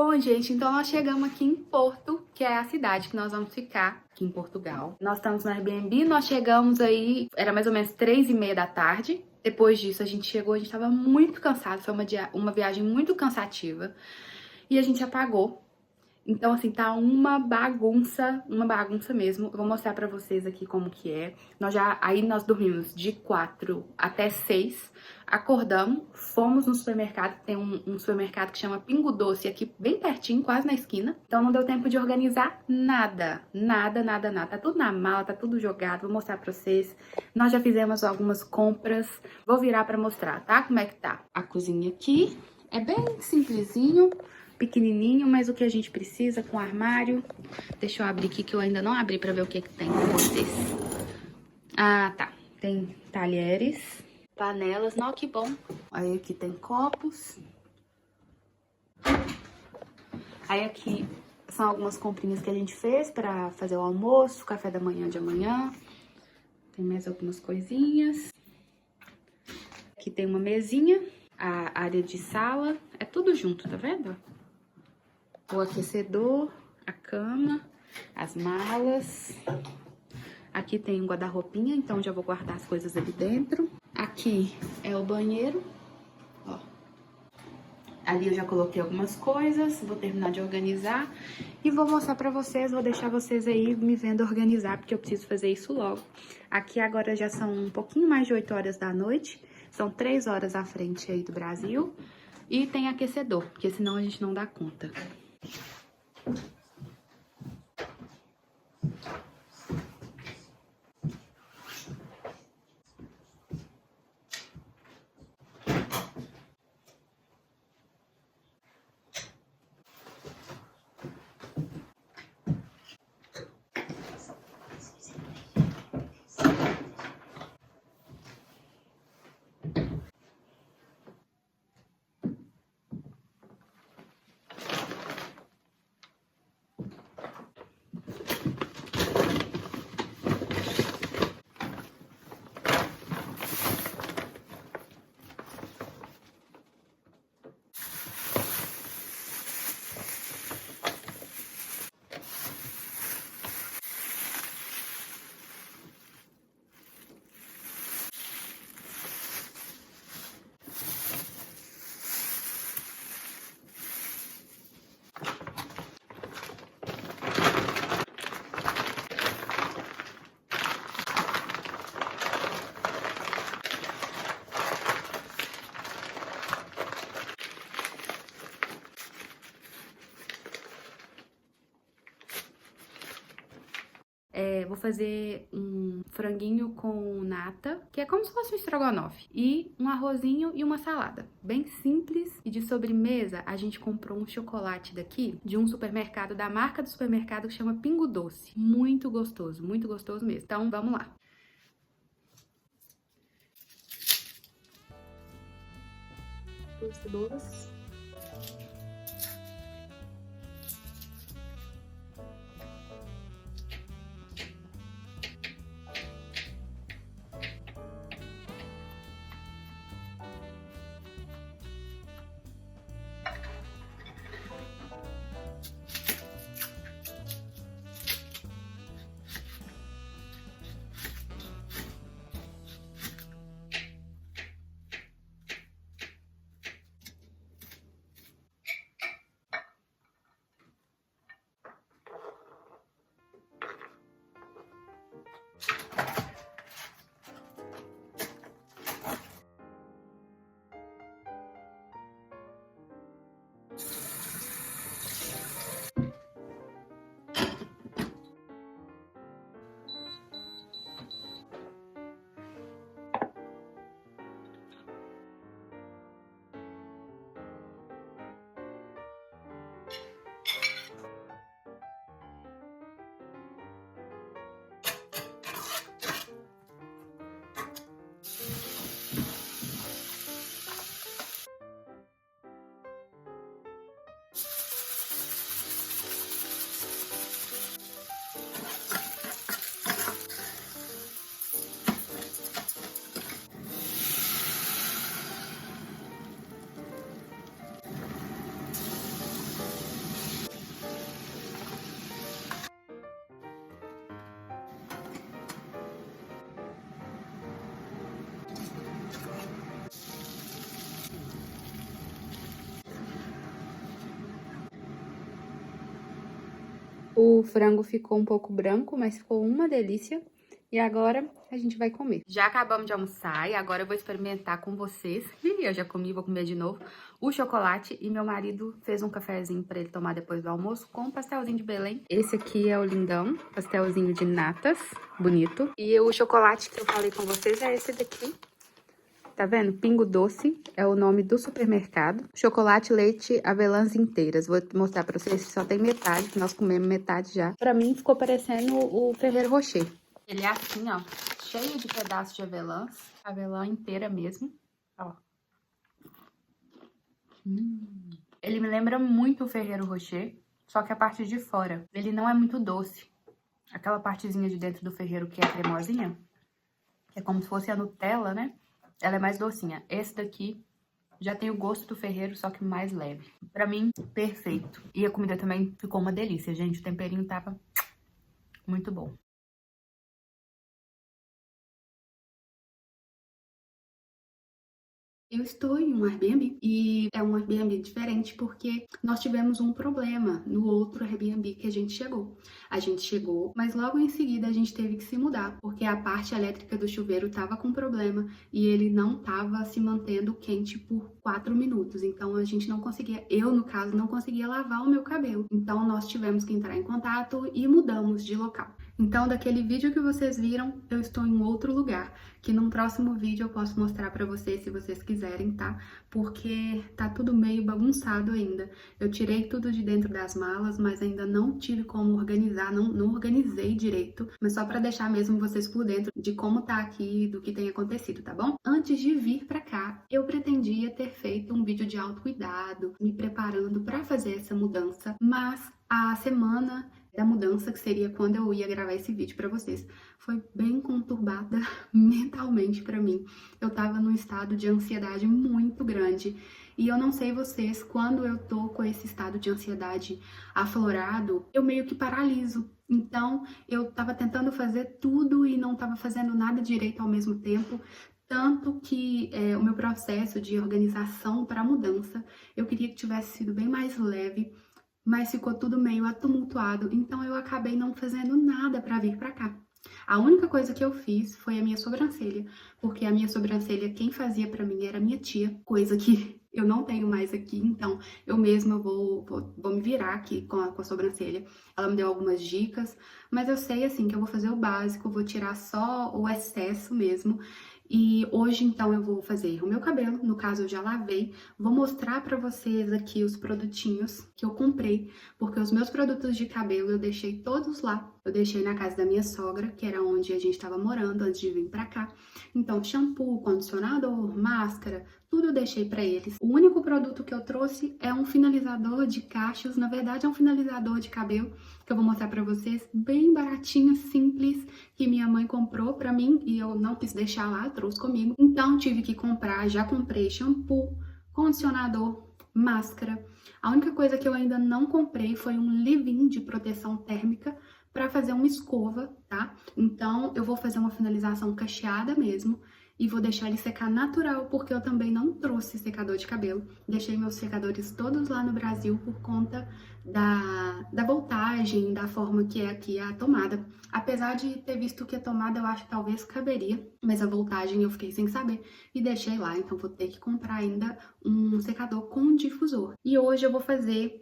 Bom, gente, então nós chegamos aqui em Porto, que é a cidade que nós vamos ficar aqui em Portugal. Nós estamos no Airbnb, nós chegamos aí, era mais ou menos 3h30 da tarde. Depois disso a gente chegou, a gente tava muito cansado, foi uma viagem muito cansativa. E a gente apagou. Então, assim, tá uma bagunça mesmo. Eu vou mostrar pra vocês aqui como que é. Aí nós dormimos de 4 até 6, acordamos, fomos no supermercado, tem um supermercado que chama Pingo Doce aqui bem pertinho, quase na esquina. Então não deu tempo de organizar nada, nada. Tá tudo na mala, tá tudo jogado, vou mostrar pra vocês. Nós já fizemos algumas compras, vou virar pra mostrar, tá? Como é que tá a cozinha aqui. É bem simplesinho, pequenininho, mas o que a gente precisa com o armário. Deixa eu abrir aqui que eu ainda não abri pra ver o que tem pra vocês. Ah, tá. Tem talheres, panelas. Não, que bom. Aí aqui tem copos. Aí aqui são algumas comprinhas que a gente fez pra fazer o almoço, café da manhã de amanhã. Tem mais algumas coisinhas. Aqui tem uma mesinha, a área de sala. É tudo junto, tá vendo? O aquecedor, a cama, as malas. Aqui tem um guarda-roupinha, então já vou guardar as coisas ali dentro. Aqui é o banheiro, ó. Ali eu já coloquei algumas coisas, vou terminar de organizar e vou mostrar pra vocês, vou deixar vocês aí me vendo organizar, porque eu preciso fazer isso logo. Aqui agora já são um pouquinho mais de 8 horas da noite, são 3 horas à frente aí do Brasil. E tem aquecedor, porque senão a gente não dá conta. Vou fazer um franguinho com nata, que é como se fosse um estrogonofe, e um arrozinho e uma salada. Bem simples. E de sobremesa, a gente comprou um chocolate daqui, de um supermercado, da marca do supermercado que chama Pingo Doce. Muito gostoso mesmo. Então, vamos lá. Duas cebolas. O frango ficou um pouco branco, mas ficou uma delícia. E agora a gente vai comer. Já acabamos de almoçar e agora eu vou experimentar com vocês. Eu já comi, vou comer de novo. O chocolate e meu marido fez um cafezinho pra ele tomar depois do almoço com um pastelzinho de Belém. Esse aqui é o lindão, pastelzinho de natas, bonito. E o chocolate que eu falei com vocês é esse daqui. Tá vendo? Pingo Doce é o nome do supermercado. Chocolate, leite, avelãs inteiras. Vou mostrar pra vocês, só tem metade, que nós comemos metade já. Pra mim ficou parecendo o Ferrero Rocher. Ele é assim, ó, cheio de pedaços de avelãs. Avelã inteira mesmo, ó. Ele me lembra muito o Ferrero Rocher, só que a parte de fora. Ele não é muito doce. Aquela partezinha de dentro do Ferrero que é cremosinha, que é como se fosse a Nutella, né? Ela é mais docinha. Esse daqui já tem o gosto do Ferrero, só que mais leve. Pra mim, perfeito. E a comida também ficou uma delícia, gente. O temperinho tava muito bom. Eu estou em um Airbnb e é um Airbnb diferente porque nós tivemos um problema no outro Airbnb que a gente chegou. A gente chegou, mas logo em seguida a gente teve que se mudar porque a parte elétrica do chuveiro estava com problema e ele não estava se mantendo quente por 4 minutos. Então a gente não conseguia, eu no caso, não conseguia lavar o meu cabelo. Então nós tivemos que entrar em contato e mudamos de local. Então, daquele vídeo que vocês viram, eu estou em outro lugar, que num próximo vídeo eu posso mostrar pra vocês, se vocês quiserem, tá? Porque tá tudo meio bagunçado ainda. Eu tirei tudo de dentro das malas, mas ainda não tive como organizar, não organizei direito, mas só pra deixar mesmo vocês por dentro de como tá aqui, do que tem acontecido, tá bom? Antes de vir pra cá, eu pretendia ter feito um vídeo de autocuidado, me preparando pra fazer essa mudança, mas a semana da mudança, que seria quando eu ia gravar esse vídeo pra vocês, foi bem conturbada mentalmente pra mim. Eu tava num estado de ansiedade muito grande e eu não sei vocês, quando eu tô com esse estado de ansiedade aflorado, eu meio que paraliso. Então, eu tava tentando fazer tudo e não tava fazendo nada direito ao mesmo tempo. Tanto que o meu processo de organização para a mudança, eu queria que tivesse sido bem mais leve, mas ficou tudo meio atumultuado, então eu acabei não fazendo nada para vir para cá. A única coisa que eu fiz foi a minha sobrancelha, porque a minha sobrancelha quem fazia para mim era minha tia, coisa que eu não tenho mais aqui, então eu mesma vou me virar aqui com a sobrancelha. Ela me deu algumas dicas, mas eu sei assim que eu vou fazer o básico, vou tirar só o excesso mesmo. E hoje, então, eu vou fazer o meu cabelo, no caso eu já lavei, vou mostrar pra vocês aqui os produtinhos que eu comprei, porque os meus produtos de cabelo eu deixei todos lá. Eu deixei na casa da minha sogra, que era onde a gente estava morando antes de vir pra cá. Então, shampoo, condicionador, máscara, tudo eu deixei pra eles. O único produto que eu trouxe é um finalizador de cachos, na verdade é um finalizador de cabelo, que eu vou mostrar pra vocês, bem baratinho, simples, que minha mãe comprou pra mim e eu não quis deixar lá, trouxe comigo. Então tive que comprar, já comprei shampoo, condicionador, máscara. A única coisa que eu ainda não comprei foi um leave-in de proteção térmica para fazer uma escova, tá? Então eu vou fazer uma finalização cacheada mesmo e vou deixar ele secar natural, porque eu também não trouxe secador de cabelo. Deixei meus secadores todos lá no Brasil por conta da voltagem, da forma que é aqui a tomada. Apesar de ter visto que a tomada eu acho que talvez caberia, mas a voltagem eu fiquei sem saber e deixei lá, então vou ter que comprar ainda um secador com difusor. E hoje eu vou fazer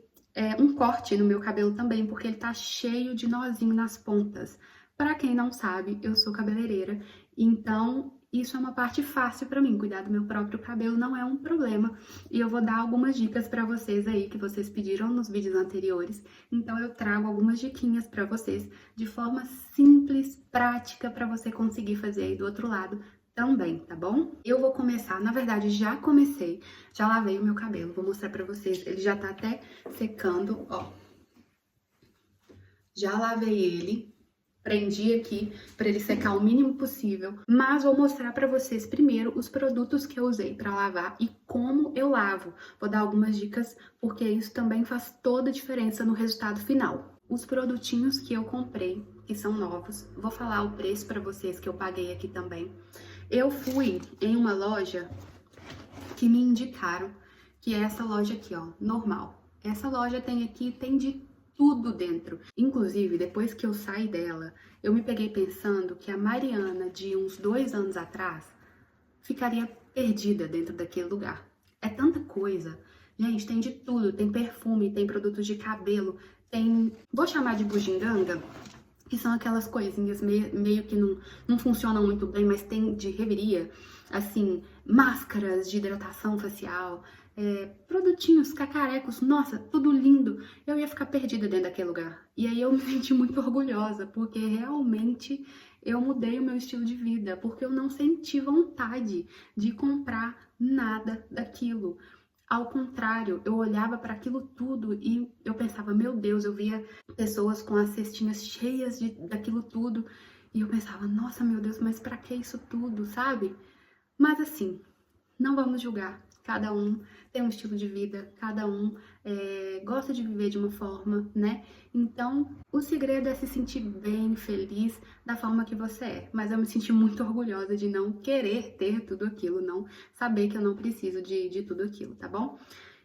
um corte no meu cabelo também, porque ele tá cheio de nozinho nas pontas. Pra quem não sabe, eu sou cabeleireira, então isso é uma parte fácil pra mim. Cuidar do meu próprio cabelo não é um problema. E eu vou dar algumas dicas pra vocês aí, que vocês pediram nos vídeos anteriores. Então eu trago algumas diquinhas pra vocês, de forma simples, prática, pra você conseguir fazer aí do outro lado também, tá bom? Eu vou começar, na verdade já comecei, já lavei o meu cabelo, vou mostrar pra vocês, ele já tá até secando, ó. Já lavei ele, prendi aqui para ele secar o mínimo possível, mas vou mostrar para vocês primeiro os produtos que eu usei para lavar e como eu lavo. Vou dar algumas dicas porque isso também faz toda a diferença no resultado final. Os produtinhos que eu comprei, que são novos, vou falar o preço para vocês que eu paguei aqui também. Eu fui em uma loja que me indicaram, que é essa loja aqui, ó, Normal. Essa loja tem aqui, tem de tudo dentro. Inclusive, depois que eu saí dela, eu me peguei pensando que a Mariana de uns 2 anos atrás ficaria perdida dentro daquele lugar. É tanta coisa. Gente, tem de tudo. Tem perfume, tem produtos de cabelo, tem... Vou chamar de bugiganga, que são aquelas coisinhas meio que não funcionam muito bem, mas tem de reveria. Assim, máscaras de hidratação facial, produtinhos cacarecos, nossa, tudo lindo. Eu ia ficar perdida dentro daquele lugar. E aí eu me senti muito orgulhosa, porque realmente eu mudei o meu estilo de vida, porque eu não senti vontade de comprar nada daquilo. Ao contrário, eu olhava para aquilo tudo e eu pensava, meu Deus, eu via pessoas com as cestinhas cheias daquilo tudo e eu pensava, nossa, meu Deus, mas para que isso tudo, sabe? Mas assim, não vamos julgar. Cada um tem um estilo de vida, cada um gosta de viver de uma forma, né? Então, o segredo é se sentir bem, feliz da forma que você é. Mas eu me senti muito orgulhosa de não querer ter tudo aquilo, não saber que eu não preciso de tudo aquilo, tá bom?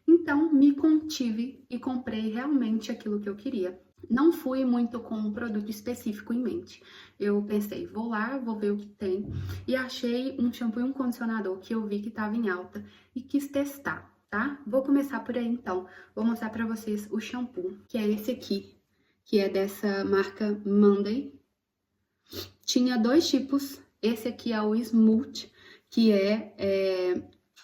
Então, me contive e comprei realmente aquilo que eu queria. Não fui muito com um produto específico em mente. Eu pensei, vou lá, vou ver o que tem. E achei um shampoo e um condicionador que eu vi que estava em alta e quis testar, tá? Vou começar por aí então. Vou mostrar pra vocês o shampoo, que é esse aqui, que é dessa marca Monday. Tinha 2 tipos. Esse aqui é o Smooth, que é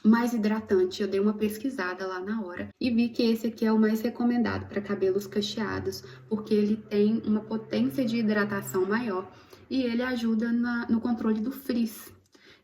mais hidratante. Eu dei uma pesquisada lá na hora e vi que esse aqui é o mais recomendado para cabelos cacheados, porque ele tem uma potência de hidratação maior e ele ajuda no controle do frizz.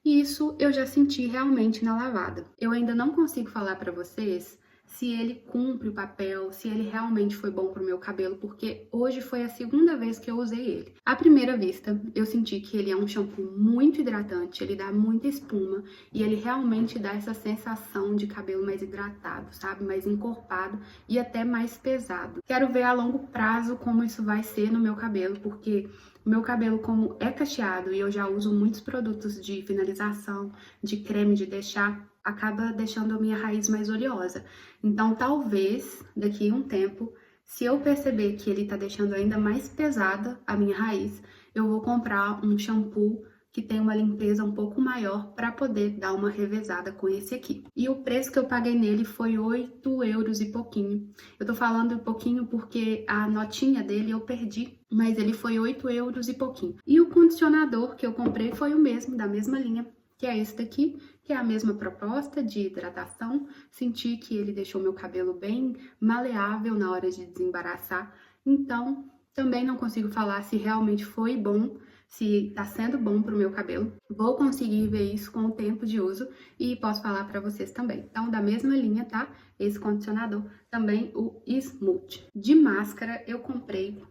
E isso eu já senti realmente na lavada. Eu ainda não consigo falar para vocês se ele cumpre o papel, se ele realmente foi bom pro meu cabelo, porque hoje foi a segunda vez que eu usei ele. À primeira vista, eu senti que ele é um shampoo muito hidratante, ele dá muita espuma e ele realmente dá essa sensação de cabelo mais hidratado, sabe? Mais encorpado e até mais pesado. Quero ver a longo prazo como isso vai ser no meu cabelo, porque o meu cabelo, como é cacheado e eu já uso muitos produtos de finalização, de creme de deixar, acaba deixando a minha raiz mais oleosa. Então, talvez, daqui a um tempo, se eu perceber que ele tá deixando ainda mais pesada a minha raiz, eu vou comprar um shampoo que tem uma limpeza um pouco maior para poder dar uma revezada com esse aqui. E o preço que eu paguei nele foi 8 euros e pouquinho. Eu tô falando um pouquinho porque a notinha dele eu perdi, mas ele foi 8 euros e pouquinho. E o condicionador que eu comprei foi o mesmo, da mesma linha, que é esse daqui, que é a mesma proposta de hidratação. Senti que ele deixou meu cabelo bem maleável na hora de desembaraçar. Então, também não consigo falar se realmente foi bom, se tá sendo bom pro meu cabelo. Vou conseguir ver isso com o tempo de uso e posso falar pra vocês também. Então, da mesma linha, tá? Esse condicionador, também o Smooth. De máscara, eu comprei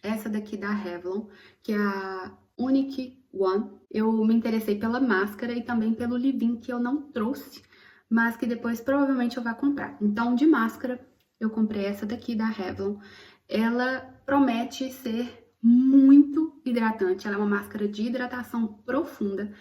essa daqui da Revlon, que é a Unique One. Eu me interessei pela máscara e também pelo leave-in, que eu não trouxe, mas que depois provavelmente eu vou comprar. Então, de máscara, eu comprei essa daqui da Revlon. Ela promete ser muito hidratante. Ela é uma máscara de hidratação profunda.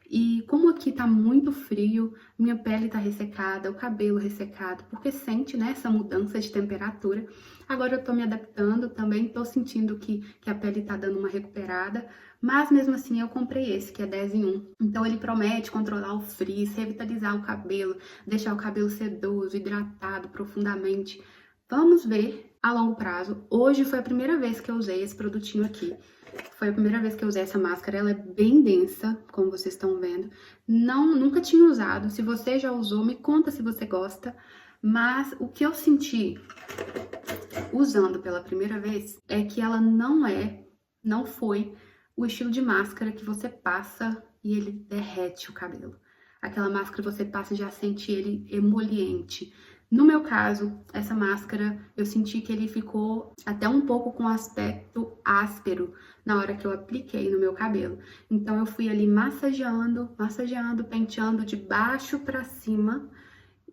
E como aqui tá muito frio, minha pele tá ressecada, o cabelo ressecado, porque sente, né, essa mudança de temperatura. Agora eu tô me adaptando, também tô sentindo que a pele tá dando uma recuperada, mas mesmo assim eu comprei esse, que é 10 em 1. Então ele promete controlar o frizz, revitalizar o cabelo, deixar o cabelo sedoso, hidratado profundamente. Vamos ver a longo prazo. Hoje foi a primeira vez que eu usei esse produtinho aqui. Foi a primeira vez que eu usei essa máscara, ela é bem densa, como vocês estão vendo. Nunca tinha usado, se você já usou, me conta se você gosta. Mas o que eu senti usando pela primeira vez é que ela não foi o estilo de máscara que você passa e ele derrete o cabelo. Aquela máscara que você passa e já sente ele emoliente. No meu caso, essa máscara, eu senti que ele ficou até um pouco com aspecto áspero na hora que eu apliquei no meu cabelo. Então, eu fui ali massageando, penteando de baixo pra cima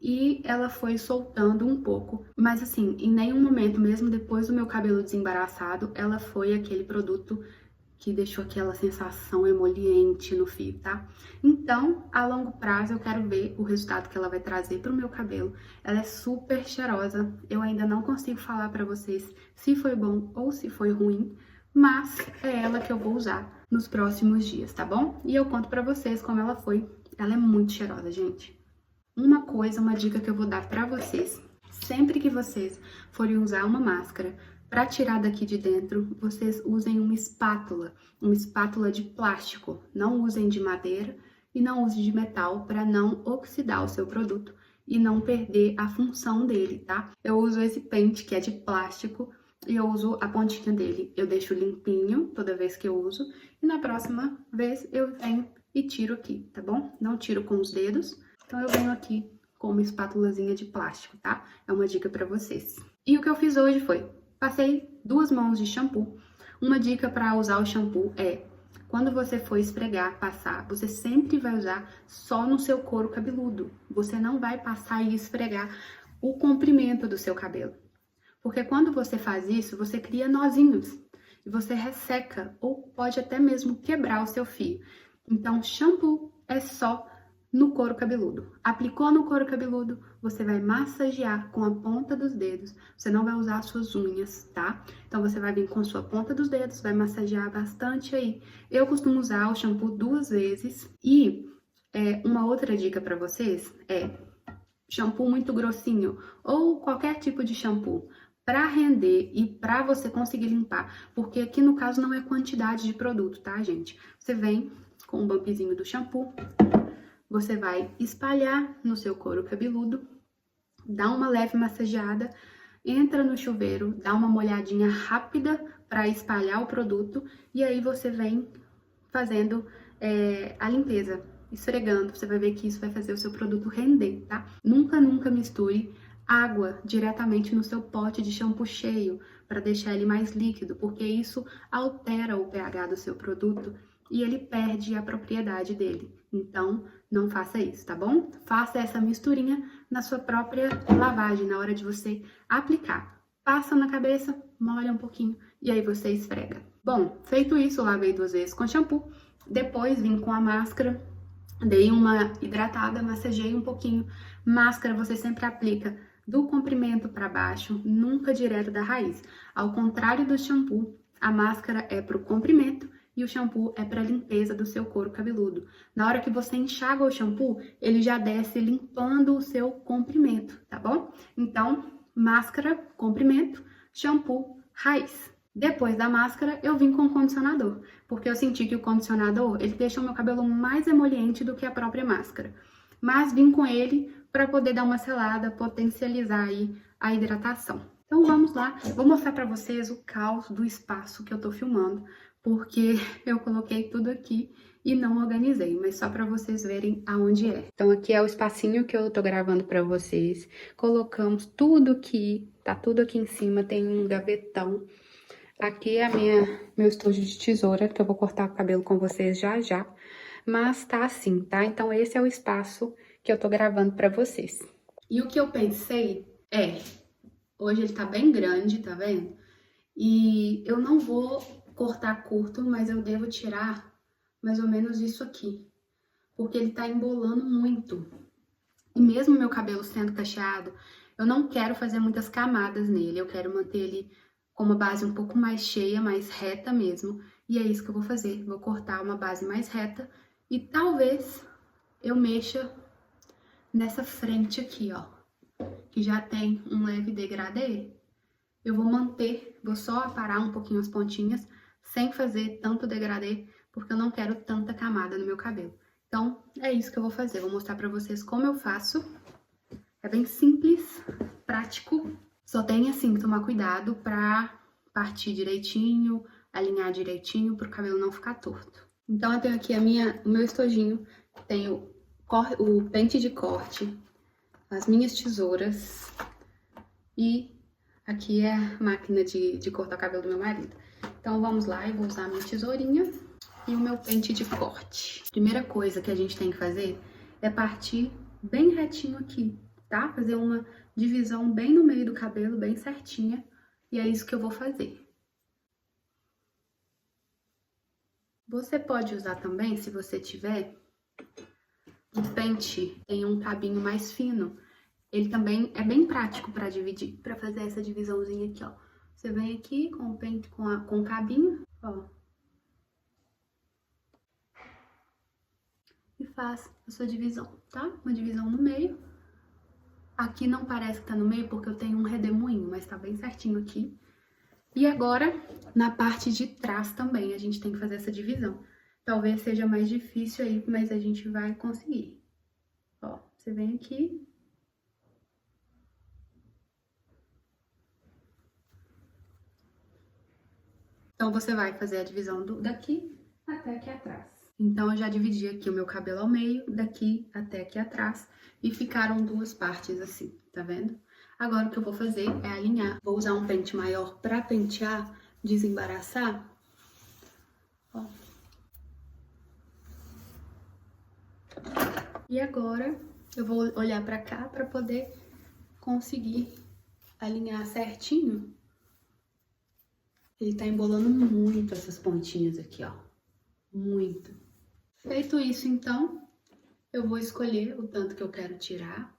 e ela foi soltando um pouco. Mas assim, em nenhum momento, mesmo depois do meu cabelo desembaraçado, ela foi aquele produto que deixou aquela sensação emoliente no fio, tá? Então, a longo prazo, eu quero ver o resultado que ela vai trazer pro meu cabelo. Ela é super cheirosa, eu ainda não consigo falar pra vocês se foi bom ou se foi ruim, mas é ela que eu vou usar nos próximos dias, tá bom? E eu conto pra vocês como ela foi. Ela é muito cheirosa, gente. Uma dica que eu vou dar pra vocês, sempre que vocês forem usar uma máscara, para tirar daqui de dentro, vocês usem uma espátula de plástico. Não usem de madeira e não usem de metal para não oxidar o seu produto e não perder a função dele, tá? Eu uso esse pente que é de plástico e eu uso a pontinha dele. Eu deixo limpinho toda vez que eu uso e na próxima vez eu venho e tiro aqui, tá bom? Não tiro com os dedos, então eu venho aqui com uma espátulazinha de plástico, tá? É uma dica para vocês. E o que eu fiz hoje foi, passei 2 mãos de shampoo. Uma dica para usar o shampoo é, quando você for esfregar, passar, você sempre vai usar só no seu couro cabeludo. Você não vai passar e esfregar o comprimento do seu cabelo. Porque quando você faz isso, você cria nozinhos e você resseca ou pode até mesmo quebrar o seu fio. Então, shampoo é só no couro cabeludo. Aplicou no couro cabeludo, você vai massagear com a ponta dos dedos. Você não vai usar as suas unhas, tá? Então, você vai vir com sua ponta dos dedos, vai massagear bastante aí. Eu costumo usar o shampoo 2 vezes. E uma outra dica pra vocês é shampoo muito grossinho ou qualquer tipo de shampoo para render e para você conseguir limpar, porque aqui no caso não é quantidade de produto, tá, gente? Você vem com o bumpzinho do shampoo, você vai espalhar no seu couro cabeludo, dá uma leve massageada, entra no chuveiro, dá uma molhadinha rápida para espalhar o produto e aí você vem fazendo a limpeza, esfregando. Você vai ver que isso vai fazer o seu produto render, tá? Nunca misture água diretamente no seu pote de shampoo cheio para deixar ele mais líquido, porque isso altera o pH do seu produto e ele perde a propriedade dele. Então, não faça isso, tá bom? Faça essa misturinha na sua própria lavagem, na hora de você aplicar. Passa na cabeça, molha um pouquinho e aí você esfrega. Bom, feito isso, lavei 2 vezes com shampoo. Depois vim com a máscara, dei uma hidratada, massageei um pouquinho. Máscara você sempre aplica do comprimento para baixo, nunca direto da raiz. Ao contrário do shampoo, a máscara é para o comprimento e o shampoo é para limpeza do seu couro cabeludo. Na hora que você enxágua o shampoo, ele já desce limpando o seu comprimento, tá bom? Então, máscara, comprimento, shampoo, raiz. Depois da máscara, eu vim com o condicionador, porque eu senti que o condicionador, ele deixa o meu cabelo mais emoliente do que a própria máscara. Mas vim com ele para poder dar uma selada, potencializar aí a hidratação. Então vamos lá, vou mostrar para vocês o caos do espaço que eu tô filmando, porque eu coloquei tudo aqui e não organizei, mas só para vocês verem aonde é. Então aqui é o espacinho que eu tô gravando para vocês. Colocamos tudo aqui, tá tudo aqui em cima, tem um gavetão. Aqui é meu estojo de tesoura, que eu vou cortar o cabelo com vocês já já. Mas tá assim, tá? Então esse é o espaço que eu tô gravando pra vocês. E o que eu pensei hoje ele tá bem grande, tá vendo? E eu não vou cortar curto, mas eu devo tirar mais ou menos isso aqui. Porque ele tá embolando muito. E mesmo meu cabelo sendo cacheado, eu não quero fazer muitas camadas nele. Eu quero manter ele com uma base um pouco mais cheia, mais reta mesmo. E é isso que eu vou fazer. Vou cortar uma base mais reta e talvez eu mexa nessa frente aqui, ó. Que já tem um leve degradê. Eu vou manter, vou só aparar um pouquinho as pontinhas, sem fazer tanto degradê, porque eu não quero tanta camada no meu cabelo. Então, é isso que eu vou fazer. Vou mostrar pra vocês como eu faço. É bem simples, prático. Só tem, assim, que tomar cuidado pra partir direitinho, alinhar direitinho, pro cabelo não ficar torto. Então, eu tenho aqui o meu estojinho, tenho o pente de corte, as minhas tesouras e aqui é a máquina de cortar o cabelo do meu marido. Então, vamos lá, eu vou usar a minha tesourinha e o meu pente de corte. Primeira coisa que a gente tem que fazer é partir bem retinho aqui, tá? Fazer uma divisão bem no meio do cabelo, bem certinha. E é isso que eu vou fazer. Você pode usar também, se você tiver, um pente em um cabinho mais fino. Ele também é bem prático para dividir, para fazer essa divisãozinha aqui, ó. Você vem aqui com o pente, com o cabinho, ó. E faz a sua divisão, tá? Uma divisão no meio. Aqui não parece que tá no meio porque eu tenho um redemoinho, mas tá bem certinho aqui. E agora, na parte de trás também, a gente tem que fazer essa divisão. Talvez seja mais difícil aí, mas a gente vai conseguir. Ó, você vem aqui. Então, você vai fazer a divisão daqui até aqui atrás. Então, eu já dividi aqui o meu cabelo ao meio, daqui até aqui atrás, e ficaram duas partes assim, tá vendo? Agora, o que eu vou fazer é alinhar. Vou usar um pente maior pra pentear, desembaraçar. Ó. E agora, eu vou olhar pra cá pra poder conseguir alinhar certinho. Ele tá embolando muito essas pontinhas aqui, ó. Muito. Feito isso, então, eu vou escolher o tanto que eu quero tirar.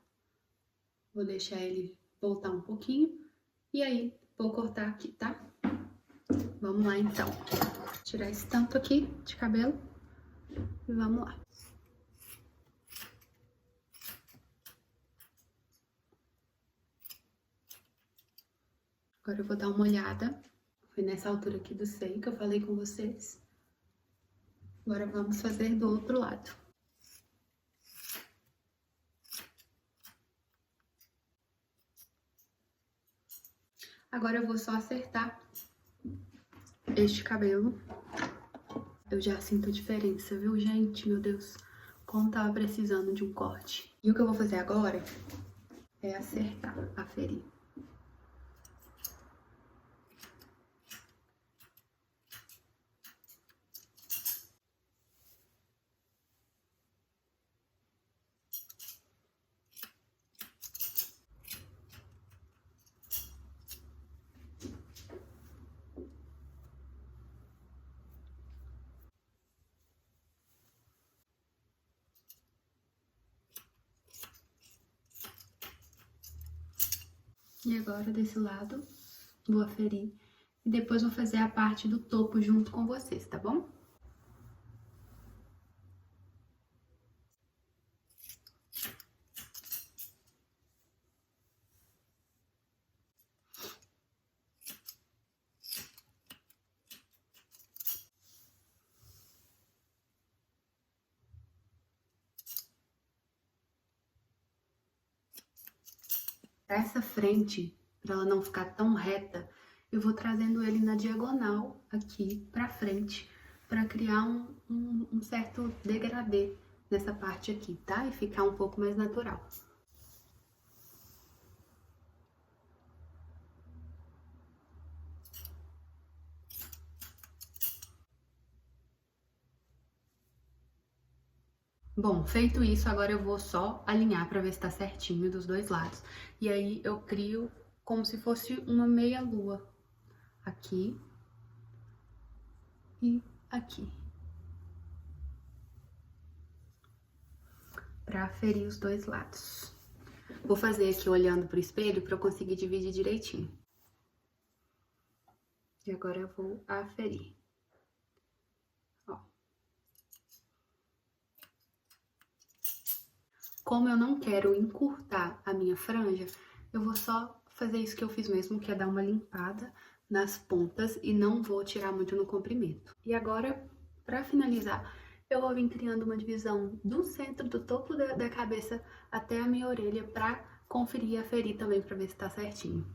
Vou deixar ele voltar um pouquinho. E aí, vou cortar aqui, tá? Vamos lá, então. Tirar esse tanto aqui de cabelo. E vamos lá. Agora eu vou dar uma olhada. Foi nessa altura aqui do seio que eu falei com vocês. Agora vamos fazer do outro lado. Agora eu vou só acertar este cabelo. Eu já sinto a diferença, viu, gente? Meu Deus, como tava precisando de um corte. E o que eu vou fazer agora é acertar, aferir. E agora, desse lado, vou aferir. E depois vou fazer a parte do topo junto com vocês, tá bom? Essa frente, para ela não ficar tão reta, eu vou trazendo ele na diagonal aqui pra frente, para criar um certo degradê nessa parte aqui, tá? E ficar um pouco mais natural. Bom, feito isso, agora eu vou só alinhar pra ver se tá certinho dos dois lados. E aí eu crio como se fosse uma meia-lua aqui e aqui. Pra aferir os dois lados. Vou fazer aqui olhando pro espelho pra eu conseguir dividir direitinho. E agora eu vou aferir. Ó. Como eu não quero encurtar a minha franja, eu vou só fazer isso que eu fiz mesmo, que é dar uma limpada nas pontas e não vou tirar muito no comprimento. E agora, pra finalizar, eu vou vir criando uma divisão do centro, do topo da cabeça até a minha orelha pra conferir e aferir também pra ver se tá certinho.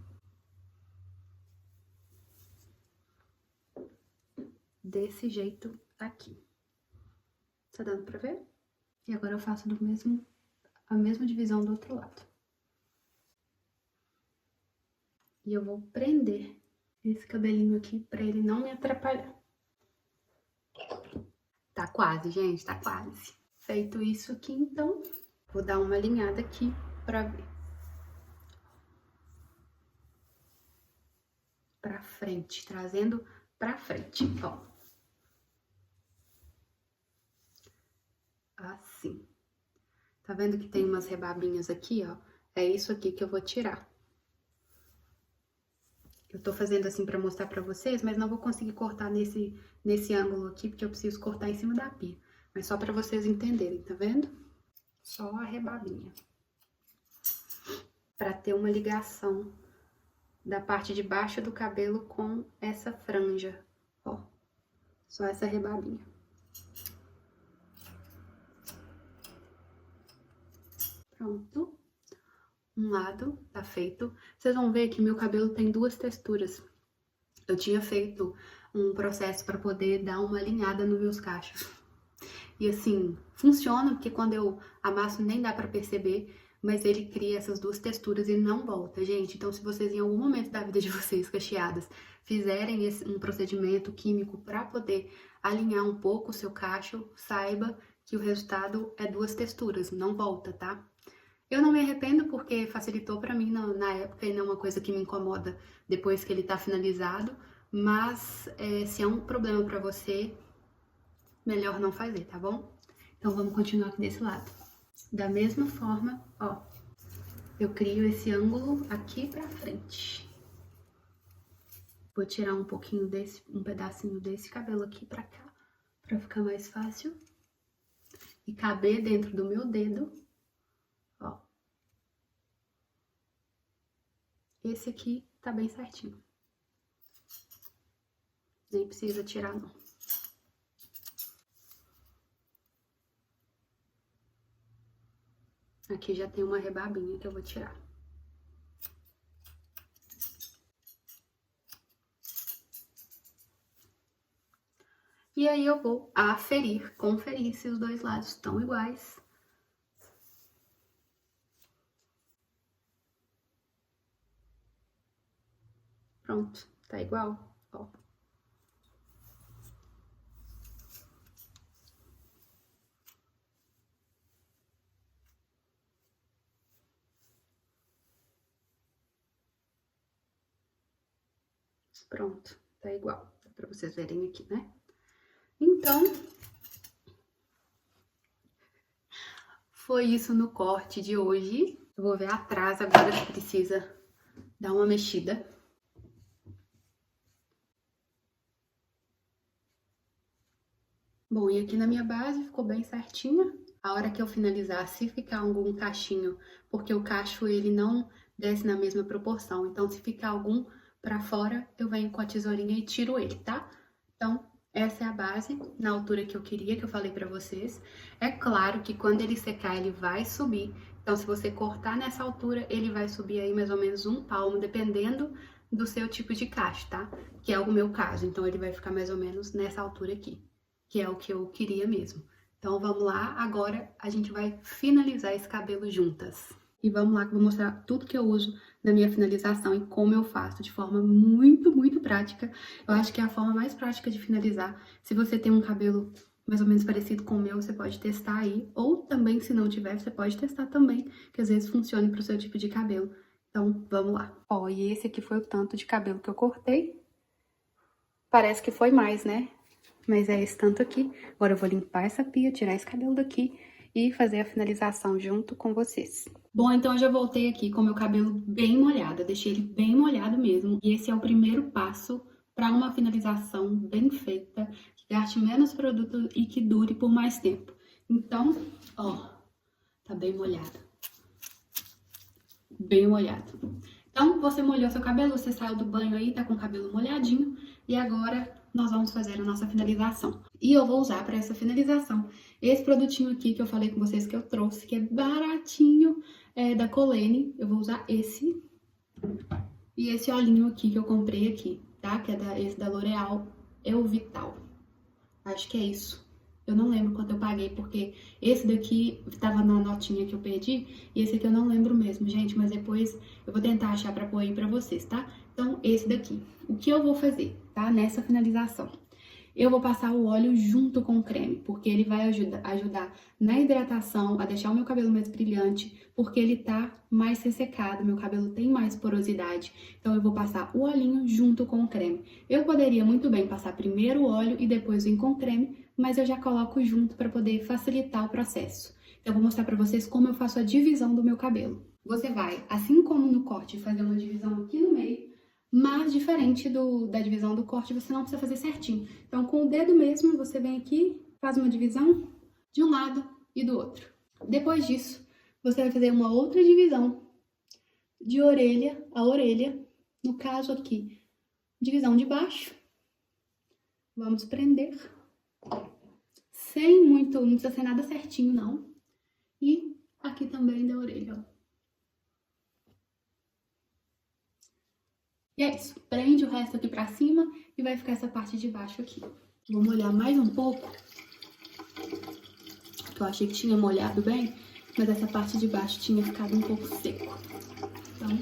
Desse jeito aqui. Tá dando pra ver? E agora eu faço a mesma divisão do outro lado. E eu vou prender esse cabelinho aqui pra ele não me atrapalhar. Tá quase, gente, tá quase. Feito isso aqui, então, vou dar uma alinhada aqui pra ver. Pra frente, trazendo pra frente, ó. assim. Tá vendo que tem umas rebabinhas aqui, ó? É isso aqui que eu vou tirar. Eu tô fazendo assim pra mostrar pra vocês, mas não vou conseguir cortar nesse ângulo aqui, porque eu preciso cortar em cima da pia. Mas só pra vocês entenderem, tá vendo? Só a rebabinha. Pra ter uma ligação da parte de baixo do cabelo com essa franja, ó. Só essa rebabinha. Pronto. Um lado tá feito. Vocês vão ver que meu cabelo tem duas texturas. Eu tinha feito um processo para poder dar uma alinhada nos meus cachos. E assim, funciona, porque quando eu amasso nem dá pra perceber, mas ele cria essas duas texturas e não volta, gente. Então, se vocês em algum momento da vida de vocês, cacheadas, fizerem um procedimento químico para poder alinhar um pouco o seu cacho, saiba que o resultado é duas texturas, não volta, tá? Eu não me arrependo porque facilitou pra mim na época e não é uma coisa que me incomoda depois que ele tá finalizado, mas se é um problema pra você, melhor não fazer, tá bom? Então vamos continuar aqui desse lado. Da mesma forma, ó, eu crio esse ângulo aqui pra frente. Vou tirar um pouquinho um pedacinho desse cabelo aqui pra cá, pra ficar mais fácil e caber dentro do meu dedo. Ó. Esse aqui tá bem certinho. Nem precisa tirar, não. Aqui já tem uma rebabinha que eu vou tirar. E aí eu vou conferir se os dois lados estão iguais. Pronto, tá igual, ó. Pronto, tá igual, dá pra vocês verem aqui, né? Então, foi isso no corte de hoje. Eu vou ver atrás agora se precisa dar uma mexida. Bom, e aqui na minha base ficou bem certinha. A hora que eu finalizar, se ficar algum cachinho, porque o cacho ele não desce na mesma proporção, então se ficar algum pra fora, eu venho com a tesourinha e tiro ele, tá? Então, essa é a base, na altura que eu queria, que eu falei pra vocês. É claro que quando ele secar, ele vai subir. Então, se você cortar nessa altura, ele vai subir aí mais ou menos um palmo, dependendo do seu tipo de cacho, tá? Que é o meu caso. Então, ele vai ficar mais ou menos nessa altura aqui, que é o que eu queria mesmo. Então, vamos lá. Agora, a gente vai finalizar esse cabelo juntas. E vamos lá que eu vou mostrar tudo que eu uso na minha finalização e como eu faço de forma muito, muito prática. Eu acho que é a forma mais prática de finalizar. Se você tem um cabelo mais ou menos parecido com o meu, você pode testar aí. Ou também, se não tiver, você pode testar também, que às vezes funcione pro seu tipo de cabelo. Então, vamos lá. Ó, e esse aqui foi o tanto de cabelo que eu cortei. Parece que foi mais, né? Mas é esse tanto aqui. Agora eu vou limpar essa pia, tirar esse cabelo daqui e fazer a finalização junto com vocês. Bom, então eu já voltei aqui com o meu cabelo bem molhado, eu deixei ele bem molhado mesmo. E esse é o primeiro passo para uma finalização bem feita, que gaste menos produto e que dure por mais tempo. Então, ó, tá bem molhado. Bem molhado. Então, você molhou seu cabelo, você saiu do banho aí, tá com o cabelo molhadinho. E agora nós vamos fazer a nossa finalização. E eu vou usar para essa finalização esse produtinho aqui que eu falei com vocês que eu trouxe, que é baratinho, da Colene. Eu vou usar esse. E esse olhinho aqui que eu comprei aqui, tá? Que é esse da L'Oréal Vital. Acho que é isso. Eu não lembro quanto eu paguei, porque esse daqui tava na notinha que eu perdi, e esse aqui eu não lembro mesmo, gente, mas depois eu vou tentar achar pra pôr aí pra vocês, tá? Então, esse daqui. O que eu vou fazer, tá? Nessa finalização. Eu vou passar o óleo junto com o creme, porque ele vai ajudar na hidratação, a deixar o meu cabelo mais brilhante, porque ele tá mais ressecado, meu cabelo tem mais porosidade. Então eu vou passar o olhinho junto com o creme. Eu poderia muito bem passar primeiro o óleo e depois vir com o creme, mas eu já coloco junto para poder facilitar o processo. Então eu vou mostrar para vocês como eu faço a divisão do meu cabelo. Você vai, assim como no corte, fazer uma divisão aqui no meio, mas diferente da divisão do corte, você não precisa fazer certinho. Então, com o dedo mesmo, você vem aqui, faz uma divisão de um lado e do outro. Depois disso, você vai fazer uma outra divisão de orelha a orelha. No caso aqui, divisão de baixo. Vamos prender. Sem muito, não precisa ser nada certinho, não. E aqui também da orelha, ó. E é isso, prende o resto aqui pra cima e vai ficar essa parte de baixo aqui. Vou molhar mais um pouco, que eu achei que tinha molhado bem, mas essa parte de baixo tinha ficado um pouco seco. Então,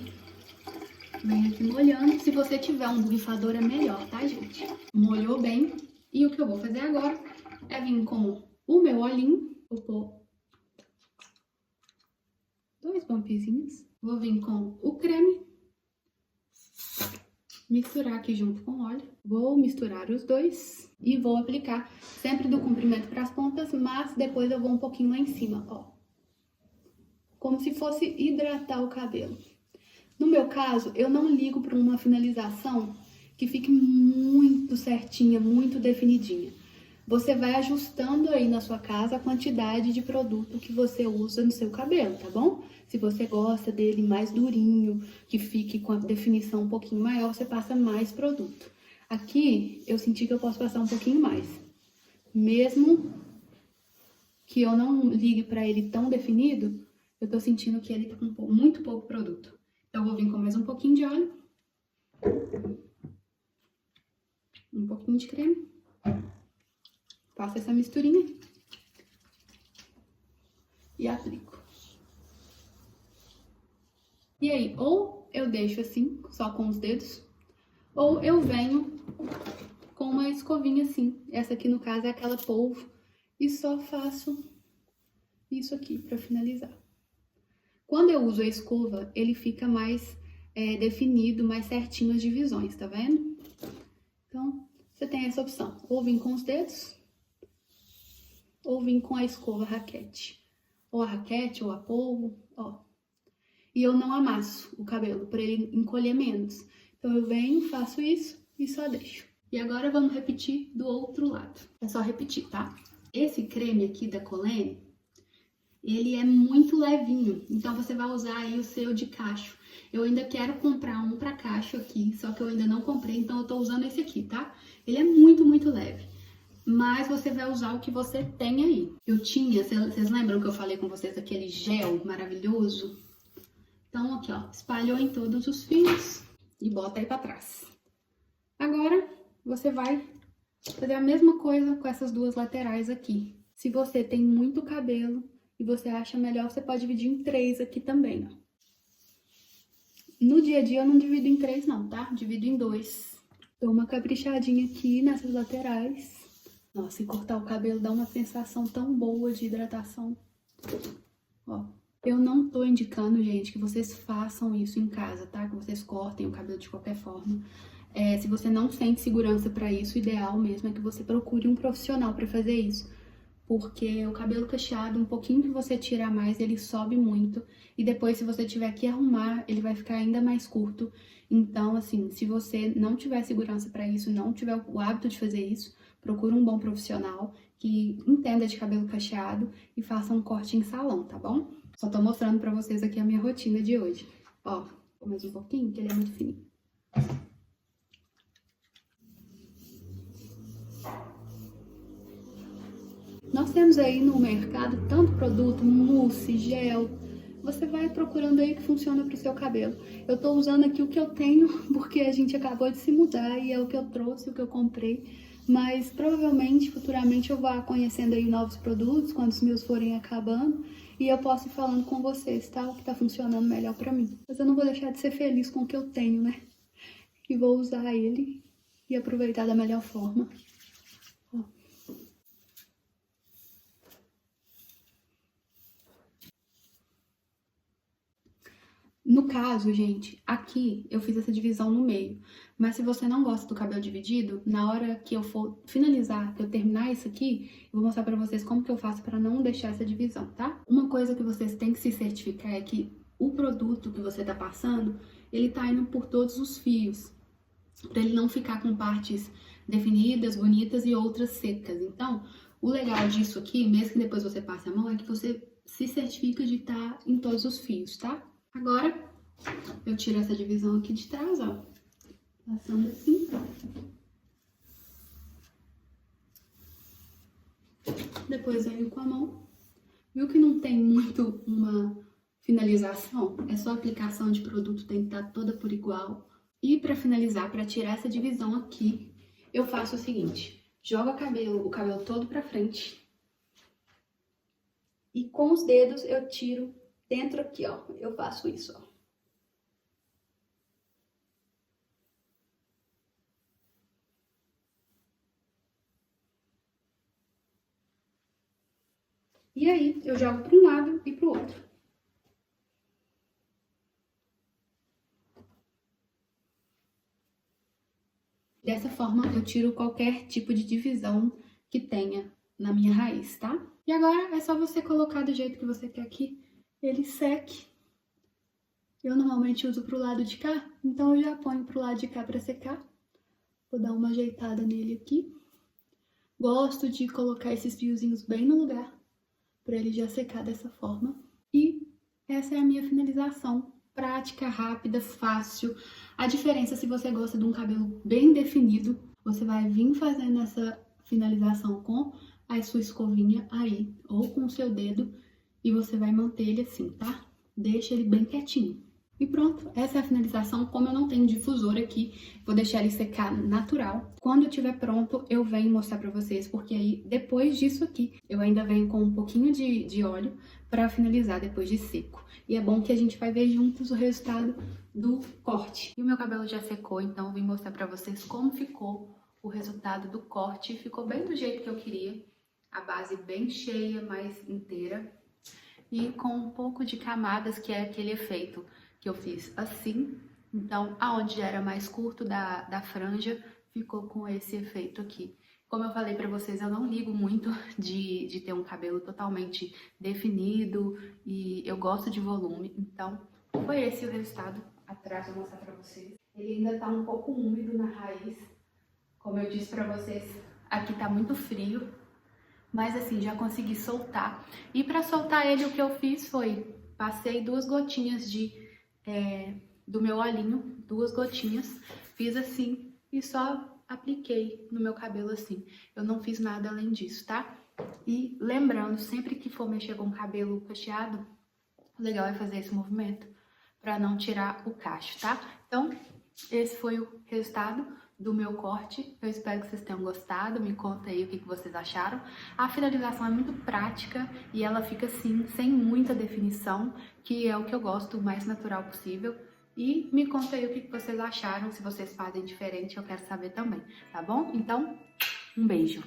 vem aqui molhando. Se você tiver um borrifador é melhor, tá, gente? Molhou bem. E o que eu vou fazer agora é vir com o meu olhinho, vou pôr 2 bumpzinhos. Vou vir com o creme. Misturar aqui junto com o óleo. Vou misturar os dois e vou aplicar sempre do comprimento para as pontas, mas depois eu vou um pouquinho lá em cima, ó. Como se fosse hidratar o cabelo. No meu caso, eu não ligo para uma finalização que fique muito certinha, muito definidinha. Você vai ajustando aí na sua casa a quantidade de produto que você usa no seu cabelo, tá bom? Se você gosta dele mais durinho, que fique com a definição um pouquinho maior, você passa mais produto. Aqui, eu senti que eu posso passar um pouquinho mais. Mesmo que eu não ligue para ele tão definido, eu tô sentindo que ele tá com muito pouco produto. Então, eu vou vir com mais um pouquinho de óleo. Um pouquinho de creme. Faço essa misturinha e aplico. E aí, ou eu deixo assim, só com os dedos, ou eu venho com uma escovinha assim. Essa aqui, no caso, é aquela polvo. E só faço isso aqui pra finalizar. Quando eu uso a escova, ele fica mais definido, mais certinho as divisões, tá vendo? Então, você tem essa opção. Ou vir com os dedos, ou vir com a escova raquete. Ou a raquete, ou a polvo, ó. E eu não amasso o cabelo, para ele encolher menos. Então, eu venho, faço isso e só deixo. E agora, vamos repetir do outro lado. É só repetir, tá? Esse creme aqui da Colene, ele é muito levinho. Então, você vai usar aí o seu de cacho. Eu ainda quero comprar um para cacho aqui, só que eu ainda não comprei, então eu tô usando esse aqui, tá? Ele é muito, muito leve. Mas você vai usar o que você tem aí. Eu tinha, vocês lembram que eu falei com vocês daquele gel maravilhoso? Então, aqui, ó, espalhou em todos os fios e bota aí pra trás. Agora, você vai fazer a mesma coisa com essas duas laterais aqui. Se você tem muito cabelo e você acha melhor, você pode dividir em 3 aqui também, ó. No dia a dia eu não divido em 3 não, tá? Divido em 2. Dou uma caprichadinha aqui nessas laterais. Nossa, e cortar o cabelo dá uma sensação tão boa de hidratação. Ó, eu não tô indicando, gente, que vocês façam isso em casa, tá? Que vocês cortem o cabelo de qualquer forma. Se você não sente segurança pra isso, o ideal mesmo é que você procure um profissional pra fazer isso. Porque o cabelo cacheado, um pouquinho que você tirar mais, ele sobe muito. E depois, se você tiver que arrumar, ele vai ficar ainda mais curto. Então, assim, se você não tiver segurança pra isso, não tiver o hábito de fazer isso, procura um bom profissional que entenda de cabelo cacheado e faça um corte em salão, tá bom? Só tô mostrando pra vocês aqui a minha rotina de hoje. Ó, mais um pouquinho, que ele é muito fininho. Nós temos aí no mercado tanto produto, mousse, gel. Você vai procurando aí o que funciona pro seu cabelo. Eu tô usando aqui o que eu tenho, porque a gente acabou de se mudar e é o que eu trouxe, o que eu comprei. Mas provavelmente, futuramente, eu vá conhecendo aí novos produtos, quando os meus forem acabando. E eu posso ir falando com vocês, tá? O que tá funcionando melhor pra mim. Mas eu não vou deixar de ser feliz com o que eu tenho, né? E vou usar ele e aproveitar da melhor forma. No caso, gente, aqui eu fiz essa divisão no meio. Mas se você não gosta do cabelo dividido, na hora que eu for finalizar, que eu terminar isso aqui, eu vou mostrar pra vocês como que eu faço pra não deixar essa divisão, tá? Uma coisa que vocês têm que se certificar é que o produto que você tá passando, ele tá indo por todos os fios, pra ele não ficar com partes definidas, bonitas e outras secas. Então, o legal disso aqui, mesmo que depois você passe a mão, é que você se certifica de estar em todos os fios, tá? Agora, eu tiro essa divisão aqui de trás, ó. Passando assim. Depois venho com a mão. Viu que não tem muito uma finalização? É só a aplicação de produto, tem que estar toda por igual. E pra finalizar, pra tirar essa divisão aqui, eu faço o seguinte. Jogo o cabelo todo pra frente. E com os dedos eu tiro dentro aqui, ó. Eu faço isso, ó. E aí, eu jogo para um lado e para o outro. Dessa forma, eu tiro qualquer tipo de divisão que tenha na minha raiz, tá? E agora, é só você colocar do jeito que você quer que ele seque. Eu normalmente uso pro lado de cá, então eu já ponho pro lado de cá para secar. Vou dar uma ajeitada nele aqui. Gosto de colocar esses fiozinhos bem no lugar, para ele já secar dessa forma. E essa é a minha finalização. Prática, rápida, fácil. A diferença, se você gosta de um cabelo bem definido, você vai vir fazendo essa finalização com a sua escovinha aí, ou com o seu dedo, e você vai manter ele assim, tá? Deixa ele bem quietinho. E pronto, essa é a finalização. Como eu não tenho difusor aqui, vou deixar ele secar natural. Quando estiver pronto, eu venho mostrar pra vocês, porque aí, depois disso aqui, eu ainda venho com um pouquinho de óleo pra finalizar depois de seco. E é bom que a gente vai ver juntos o resultado do corte. E o meu cabelo já secou, então eu vim mostrar pra vocês como ficou o resultado do corte. Ficou bem do jeito que eu queria. A base bem cheia, mais inteira. E com um pouco de camadas, que é aquele efeito que eu fiz assim. Então, aonde já era mais curto da franja, ficou com esse efeito aqui. Como eu falei pra vocês, eu não ligo muito de ter um cabelo totalmente definido e eu gosto de volume. Então, foi esse o resultado. Atrás eu vou mostrar pra vocês. Ele ainda tá um pouco úmido na raiz. Como eu disse pra vocês, aqui tá muito frio. Mas assim, já consegui soltar. E pra soltar ele, o que eu fiz foi... Passei 2 gotinhas do meu olhinho, 2 gotinhas. Fiz assim e só apliquei no meu cabelo assim. Eu não fiz nada além disso, tá? E lembrando, sempre que for mexer com o cabelo cacheado, o legal é fazer esse movimento pra não tirar o cacho, tá? Então, esse foi o resultado do meu corte. Eu espero que vocês tenham gostado. Me conta aí o que vocês acharam. A finalização é muito prática e ela fica assim, sem muita definição, que é o que eu gosto, o mais natural possível. E me conta aí o que vocês acharam, se vocês fazem diferente, eu quero saber também, tá bom? Então, um beijo!